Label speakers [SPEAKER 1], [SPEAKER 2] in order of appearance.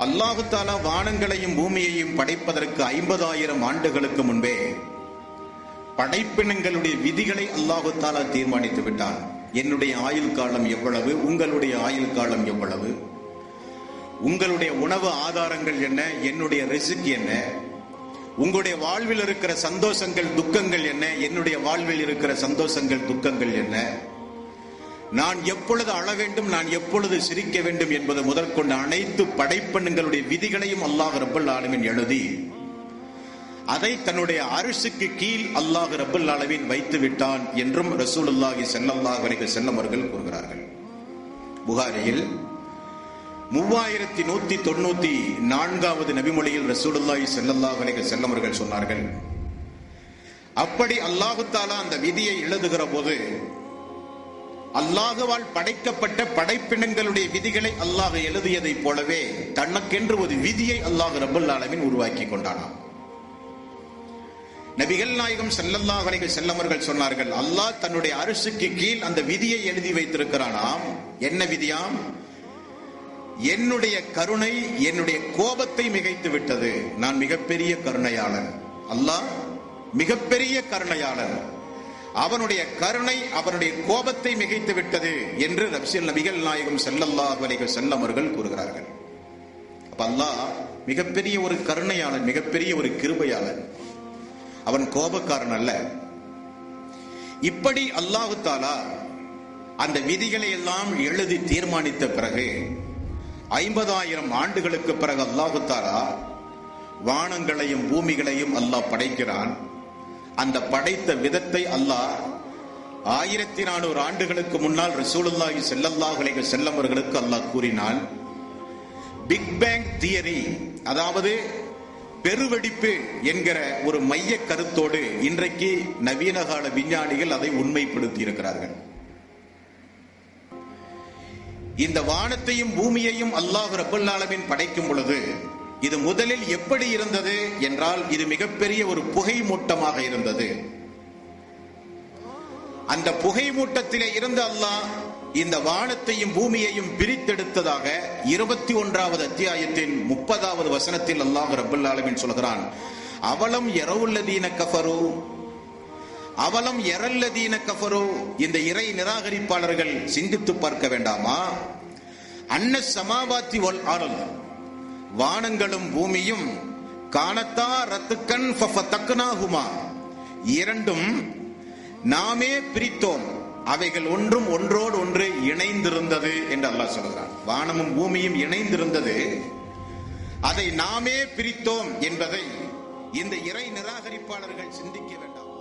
[SPEAKER 1] அல்லாஹு தஆலா வானங்களையும் பூமியையும் படைப்பதற்கு 50,000 ஆண்டுகளுக்கு முன்பே படைப்பினங்களுடைய விதிகளை அல்லாஹு தஆலா தீர்மானித்து விட்டான். என்னுடைய ஆயுள் காலம் எவ்வளவு, உங்களுடைய ஆயுள் காலம் எவ்வளவு, உங்களுடைய உணவு ஆதாரங்கள் என்ன, என்னுடைய ரிஸ்க் என்ன, உங்களுடைய வாழ்வில் இருக்கிற சந்தோஷங்கள் துக்கங்கள் என்ன, என்னுடைய வாழ்வில் இருக்கிற சந்தோஷங்கள் துக்கங்கள் என்ன, நான் எப்பொழுது அழ வேண்டும், நான் எப்பொழுது சிரிக்க வேண்டும் என்பது முதற்கொண்டு அனைத்து படைப்பினங்களுடைய விதிகளையும் அல்லாஹ் ரப்பல் ஆலமீன் எழுதி அதை தன்னுடைய அரிசுக்கு கீழ் அல்லாஹ் ரப்பல் ஆலமீன் வைத்து விட்டான் என்றும் ரசூலுல்லாஹி ஸல்லல்லாஹு அலைஹி வஸல்லம் அவர்கள் கூறுகிறார்கள். புகாரியில் 3194வது நபிமொழியில் ரசூலுல்லாஹி ஸல்லல்லாஹு அலைஹி வஸல்லம் அவர்கள் சொன்னார்கள், அப்படி அல்லாஹ் தஆலா அந்த விதியை எழுதுகிற போது அல்லாஹ்வால் படைக்கப்பட்ட படைப்பினங்களுடைய விதிகளை அல்லாஹ் எழுதியதைப் போலவே தனக்கென்று ஒரு விதியை அல்லாஹ் ரப்பல் ஆலமீன் உருவாக்கி கொண்டானாம். நபிகள் நாயகம் ஸல்லல்லாஹு அலைஹி வஸல்லம் அவர்கள் சொன்னார்கள், அல்லாஹ் தன்னுடைய அரிசுக்கு கீழ் அந்த விதியை எழுதி வைத்திருக்கிறானாம். என்ன விதியாம்? என்னுடைய கருணை என்னுடைய கோபத்தை மிகைத்து விட்டது. நான் மிகப்பெரிய கருணையாளன். அல்லாஹ் மிகப்பெரிய கருணையாளன். அவனுடைய கருணை அவனுடைய கோபத்தை மிகைத்து விட்டது என்று நபிகள் நாயகம் ஸல்லல்லாஹு அலைஹி வஸல்லம் அவர்கள் கூறுகிறார்கள். அப்ப அல்லாஹ் மிகப்பெரிய ஒரு கருணையாளன், மிகப்பெரிய ஒரு கிருபையாளன். அவன் கோபக்காரன் அல்ல. இப்படி அல்லாஹு தஆலா அந்த விதிகளை எல்லாம் எழுதி தீர்மானித்த பிறகு 50,000 ஆண்டுகளுக்கு பிறகு அல்லாஹு தஆலா வானங்களையும் பூமிகளையும் அல்லாஹ் படைக்கிறான். அந்த படைத்த விதத்தை அல்லாஹ் 1400 ஆண்டுகளுக்கு முன்னால் ரசூலுல்லாஹி ஸல்லல்லாஹு அலைஹி வஸல்லம் அவர்களுக்கு அல்லாஹ் கூறினான். பிக் பேங் தியரி, அதாவது பெருவெடிப்பு என்கிற ஒரு மைய கருத்தோடு இன்றைக்கு நவீன கால விஞ்ஞானிகள் அதை உண்மைப்படுத்தி இருக்கிறார்கள். இந்த வானத்தையும் பூமியையும் அல்லாஹ் ரப்பல் ஆலமீன் படைக்கும் பொழுது இது முதலில் எப்படி இருந்தது என்றால், இது மிகப்பெரிய ஒரு புகை மூட்டமாக இருந்தது. அந்த புகை மூட்டத்திலே இருந்து அல்லாஹ் இந்த வானத்தையும் பூமியையும் பிரித்தெடுத்ததாக 21வது அத்தியாயத்தின் 30வது வசனத்தில் அல்லாஹ் ரப்பல் ஆலமீன் சொல்கிறான், அவலம் யரவுல்லதீன கஃபரு, அவலம் யரல்லதீன கஃபரு. இந்த இறை நிராகரிப்பாளர்கள் சிந்தித்து பார்க்க வேண்டாமா? அன்ன சமாவாத்தி வல் அர்ல், வானங்களும் பூமியும் கானத்தா ரத்துக்கன் ஃபஃபதக்னாஹுமா, இரண்டும் நாமே பிரித்தோம், அவைகள் ஒன்றும் ஒன்றோடு ஒன்று இணைந்திருந்தது என்று அல்லாஹ் சொல்கிறான். வானமும் பூமியும் இணைந்திருந்தது, அதை நாமே பிரித்தோம் என்பதை இந்த இறை நிராகரிப்பாளர்கள் சிந்திக்க வேண்டாம்.